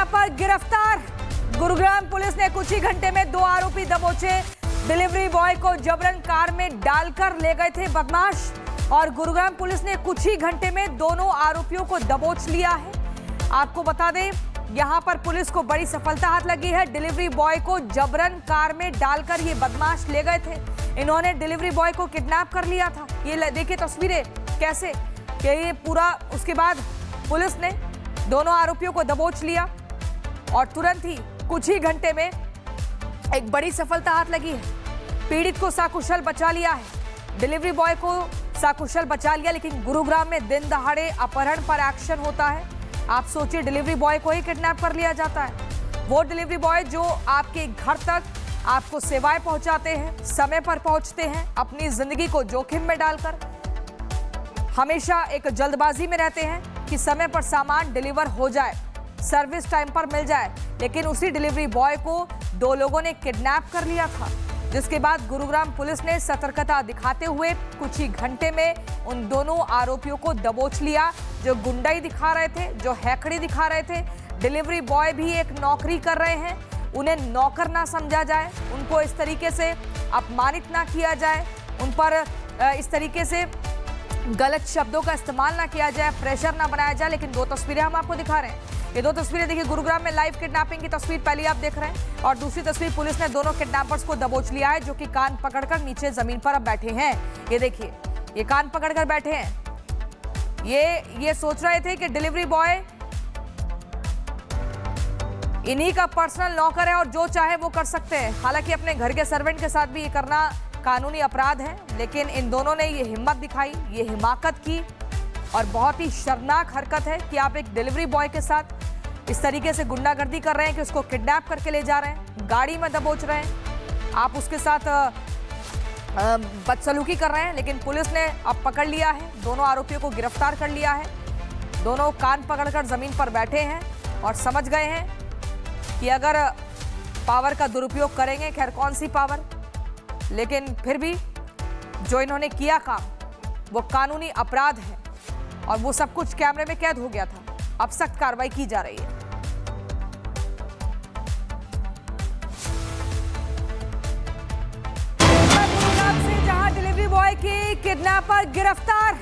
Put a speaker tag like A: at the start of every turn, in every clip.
A: Kidnapper गिरफ्तार। Gurugram police ने कुछ ही घंटे में 2 आरोपी दबोचे। डिलीवरी बॉय को जबरन कार में डालकर ले गए थे बदमाश और गुरुग्राम पुलिस ने कुछ ही घंटे में दोनों आरोपियों को दबोच लिया है। आपको बता दें, यहां पर पुलिस को बड़ी सफलता हाथ लगी है। डिलीवरी बॉय को जबरन कार में डालकर ये बदमाश ले गए थे। इन्होंने डिलीवरी बॉय को किडनैप कर लिया था। ये देखिए तस्वीरें कैसे कि ये पूरा, उसके बाद पुलिस ने दोनों आरोपियों को दबोच लिया और तुरंत ही कुछ ही घंटे में एक बड़ी सफलता हाथ लगी है। पीड़ित को सकुशल बचा लिया है। डिलीवरी बॉय को सकुशल बचा लिया, लेकिन गुरुग्राम में दिन दहाड़े अपहरण पर एक्शन होता है। आप सोचिए, डिलीवरी बॉय को ही किडनैप कर लिया जाता है। वो डिलीवरी बॉय जो आपके घर तक आपको सेवाएं पहुंचाते हैं, समय पर पहुंचते हैं, अपनी जिंदगी को जोखिम में डालकर, हमेशा एक जल्दबाजी में रहते हैं कि समय पर सामान डिलीवर हो जाए, सर्विस टाइम पर मिल जाए। लेकिन उसी डिलीवरी बॉय को 2 लोगों ने किडनैप कर लिया था, जिसके बाद गुरुग्राम पुलिस ने सतर्कता दिखाते हुए कुछ ही घंटे में उन दोनों आरोपियों को दबोच लिया, जो गुंडाई दिखा रहे थे, जो हैकड़ी दिखा रहे थे। डिलीवरी बॉय भी एक नौकरी कर रहे हैं, उन्हें नौकर ना समझा जाए, उनको इस तरीके से अपमानित ना किया जाए, उन पर इस तरीके से गलत शब्दों का इस्तेमाल ना किया जाए, प्रेशर ना बनाया जाए। लेकिन 2 तस्वीरें हम आपको दिखा रहे हैं। ये 2 तस्वीरें देखिए, गुरुग्राम में लाइव किडनैपिंग की तस्वीर पहले आप देख रहे हैं और दूसरी तस्वीर पुलिस ने दोनों किडनैपर्स को दबोच लिया है, जो कि कान पकड़कर नीचे जमीन पर अब बैठे हैं। ये देखिए, ये कान पकड़कर बैठे हैं। ये सोच रहे थे कि डिलीवरी बॉय इन्हीं का पर्सनल नौकर है और जो चाहे वो कर सकते हैं। हालांकि अपने घर के सर्वेंट के साथ भी ये करना कानूनी अपराध है, लेकिन इन दोनों ने ये हिम्मत दिखाई, ये हिमाकत की और बहुत ही शर्मनाक हरकत है कि आप एक डिलीवरी बॉय के साथ इस तरीके से गुंडागर्दी कर रहे हैं कि उसको किडनैप करके ले जा रहे हैं, गाड़ी में दबोच रहे हैं, आप उसके साथ बदसलूकी कर रहे हैं। लेकिन पुलिस ने अब पकड़ लिया है, दोनों आरोपियों को गिरफ्तार कर लिया है। दोनों कान पकड़कर जमीन पर बैठे हैं और समझ गए हैं कि अगर पावर का दुरुपयोग करेंगे, खैर कौन सी पावर, लेकिन फिर भी जो इन्होंने किया काम वो कानूनी अपराध है और वो सब कुछ कैमरे में कैद हो गया था। अब सख्त कार्रवाई की जा रही है। गुरुग्राम से जहां डिलीवरी बॉय की किडनैपर गिरफ्तार।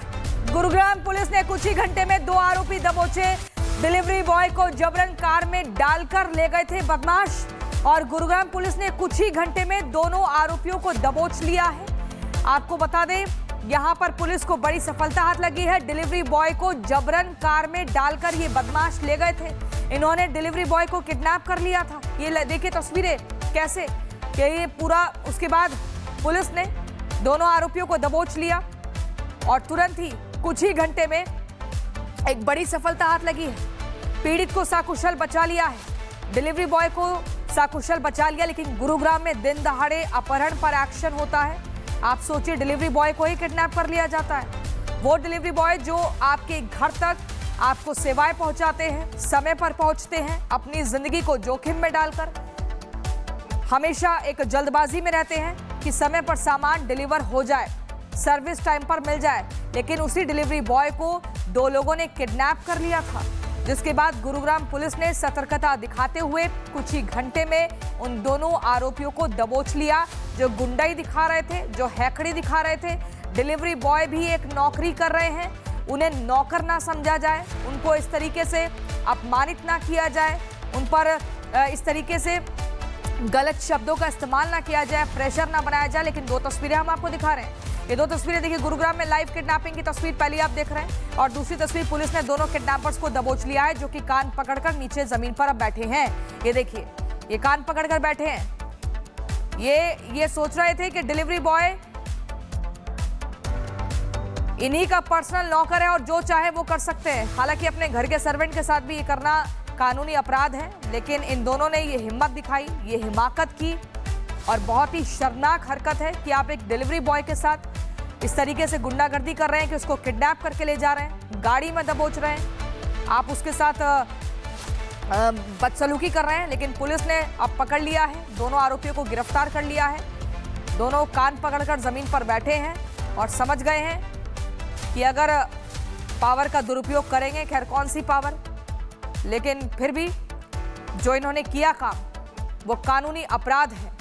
A: गुरुग्राम पुलिस ने कुछ ही घंटे में 2 आरोपी दबोचे। डिलीवरी बॉय को जबरन कार में डालकर ले गए थे बदमाश और गुरुग्राम पुलिस ने कुछ ही घंटे में दोनों आरोपियों को दबोच लिया है। आपको बता दें, यहां पर पुलिस को बड़ी सफलता हाथ लगी है। डिलीवरी बॉय को जबरन कार में डालकर ये बदमाश ले गए थे। इन्होंने डिलीवरी बॉय को किडनैप कर लिया था। ये देखिए तस्वीरें कैसे कि ये पूरा, उसके बाद पुलिस ने दोनों आरोपियों को दबोच लिया और तुरंत ही कुछ ही घंटे में एक बड़ी सफलता हाथ लगी है। पीड़ित को सकुशल बचा लिया है। डिलीवरी बॉय को सकुशल बचा लिया, लेकिन गुरुग्राम में दिन दहाड़े अपहरण पर एक्शन होता है। आप सोचिए, डिलीवरी बॉय को ही किडनैप कर लिया जाता है। वो डिलीवरी बॉय जो आपके घर तक आपको सेवाएं पहुंचाते हैं, समय पर पहुंचते हैं, अपनी जिंदगी को जोखिम में डालकर, हमेशा एक जल्दबाजी में रहते हैं कि समय पर सामान डिलीवर हो जाए, सर्विस टाइम पर मिल जाए। लेकिन उसी डिलीवरी बॉय को 2 लोगों ने किडनैप कर लिया था, जिसके बाद गुरुग्राम पुलिस ने सतर्कता दिखाते हुए कुछ ही घंटे में उन दोनों आरोपियों को दबोच लिया, जो गुंडाई दिखा रहे थे, जो हैकड़ी दिखा रहे थे। डिलीवरी बॉय भी एक नौकरी कर रहे हैं, उन्हें नौकर ना समझा जाए, उनको इस तरीके से अपमानित ना किया जाए, उन पर इस तरीके से गलत शब्दों का इस्तेमाल ना किया जाए, प्रेशर ना बनाया जाए। लेकिन 2 तस्वीरें हम आपको दिखा रहे हैं। ये 2 तस्वीरें देखिए, गुरुग्राम में लाइव किडनैपिंग की तस्वीर पहले आप देख रहे हैं और दूसरी तस्वीर पुलिस ने दोनों किडनैपर्स को दबोच लिया है, जो कि कान पकड़कर नीचे जमीन पर अब बैठे हैं। ये देखिए, ये कान पकड़कर बैठे हैं। ये सोच रहे थे कि डिलीवरी बॉय इन्हीं का पर्सनल नौकर है और जो चाहे वो कर सकते हैं। हालांकि अपने घर के सर्वेंट के साथ भी ये करना कानूनी अपराध है, लेकिन इन दोनों ने ये हिम्मत दिखाई, ये हिमाकत की और बहुत ही शर्मनाक हरकत है कि आप एक डिलीवरी बॉय के साथ इस तरीके से गुंडागर्दी कर रहे हैं कि उसको किडनैप करके ले जा रहे हैं, गाड़ी में दबोच रहे हैं, आप उसके साथ बदसलूकी कर रहे हैं। लेकिन पुलिस ने अब पकड़ लिया है, दोनों आरोपियों को गिरफ्तार कर लिया है। दोनों कान पकड़कर जमीन पर बैठे हैं और समझ गए हैं कि अगर पावर का दुरुपयोग करेंगे, खैर कौन सी पावर, लेकिन फिर भी जो इन्होंने किया काम वो कानूनी अपराध है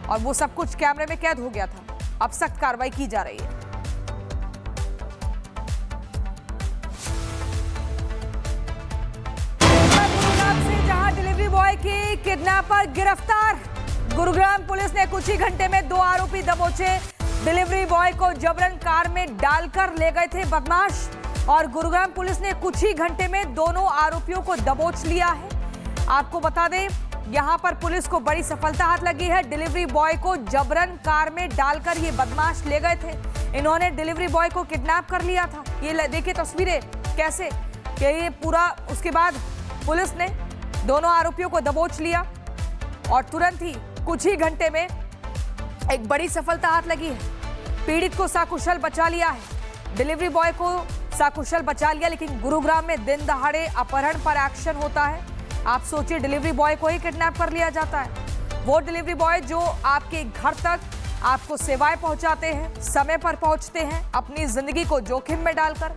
A: और वो सब कुछ कैमरे में कैद हो गया था। अब सख्त कार्रवाई की जा रही है। गुरुग्राम से जहां डिलीवरी बॉय के किडनैपर गिरफ्तार, गुरुग्राम पुलिस ने कुछ ही घंटे में 2 आरोपी दबोचे। डिलीवरी बॉय को जबरन कार में डालकर ले गए थे बदमाश और गुरुग्राम पुलिस ने कुछ ही घंटे में दोनों आरोपियों को दबोच लिया है। आपको बता दें, यहां पर पुलिस को बड़ी सफलता हाथ लगी है। डिलीवरी बॉय को जबरन कार में डालकर ये बदमाश ले गए थे। इन्होंने डिलीवरी बॉय को किडनैप कर लिया था। ये देखिए तस्वीरें कैसे कि ये पूरा, उसके बाद पुलिस ने दोनों आरोपियों को दबोच लिया और तुरंत ही कुछ ही घंटे में एक बड़ी सफलता हाथ लगी है। पीड़ित को सकुशल बचा लिया है, डिलीवरी बॉय को सकुशल बचा लिया। लेकिन गुरुग्राम में दिन दहाड़े अपहरण पर एक्शन होता है। आप सोचिए, डिलीवरी बॉय को ही किडनैप कर लिया जाता है। वो डिलीवरी बॉय जो आपके घर तक आपको सेवाएं पहुंचाते हैं, समय पर पहुंचते हैं, अपनी जिंदगी को जोखिम में डालकर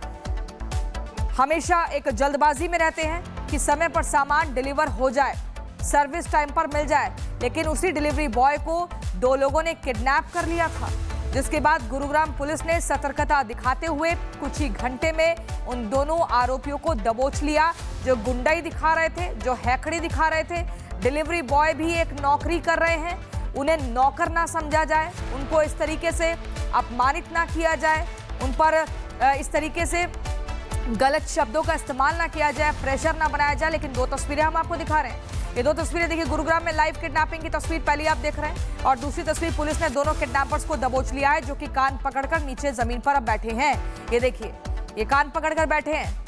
A: हमेशा एक जल्दबाजी में रहते हैं कि समय पर सामान डिलीवर हो जाए, सर्विस टाइम पर मिल जाए। लेकिन उसी डिलीवरी बॉय को 2 लोगों ने किडनैप कर लिया था, जिसके बाद गुरुग्राम पुलिस ने सतर्कता दिखाते हुए कुछ ही घंटे में उन दोनों आरोपियों को दबोच लिया। जो गुंडाई दिखा रहे थे, जो हैकड़ी दिखा रहे थे, डिलीवरी बॉय भी एक नौकरी कर रहे हैं, उन्हें नौकर ना समझा जाए, उनको इस तरीके से अपमानित ना किया जाए, उन पर इस तरीके से गलत शब्दों का इस्तेमाल ना किया जाए, प्रेशर ना बनाया जाए। लेकिन 2 तस्वीरें हम आपको दिखा रहे हैं। ये 2 तस्वीरें देखिए, गुरुग्राम में लाइव किडनैपिंग की तस्वीर पहली आप देख रहे हैं और दूसरी तस्वीर पुलिस ने दोनों किडनैपर्स को दबोच लिया है, जो कि कान पकड़कर नीचे जमीन पर अब बैठे हैं। ये देखिए, ये कान पकड़कर बैठे हैं।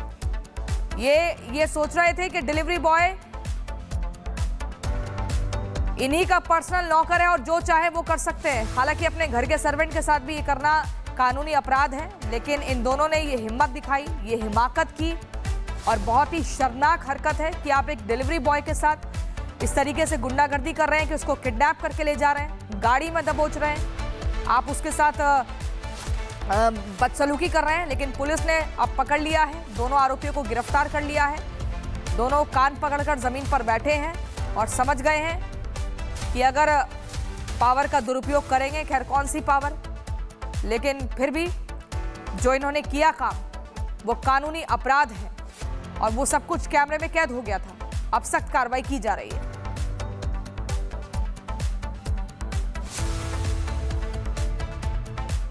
A: ये सोच रहे थे कि डिलीवरी बॉय इन्हीं का पर्सनल नौकर है और जो चाहे वो कर सकते हैं। हालांकि अपने घर के सर्वेंट के साथ भी ये करना कानूनी अपराध है, लेकिन इन दोनों ने ये हिम्मत दिखाई, ये हिमाकत की और बहुत ही शर्मनाक हरकत है कि आप एक डिलीवरी बॉय के साथ इस तरीके से गुंडागर्दी कर रहे हैं कि उसको किडनैप करके ले जा रहे हैं, गाड़ी में दबोच रहे हैं, आप उसके साथ बदसलूकी कर रहे हैं। लेकिन पुलिस ने अब पकड़ लिया है, दोनों आरोपियों को गिरफ्तार कर लिया है। दोनों कान पकड़कर जमीन पर बैठे हैं और समझ गए हैं कि अगर पावर का दुरुपयोग करेंगे, खैर कौन सी पावर, लेकिन फिर भी जो इन्होंने किया काम वो कानूनी अपराध है और वो सब कुछ कैमरे में कैद हो गया था। अब सख्त कार्रवाई की जा रही है।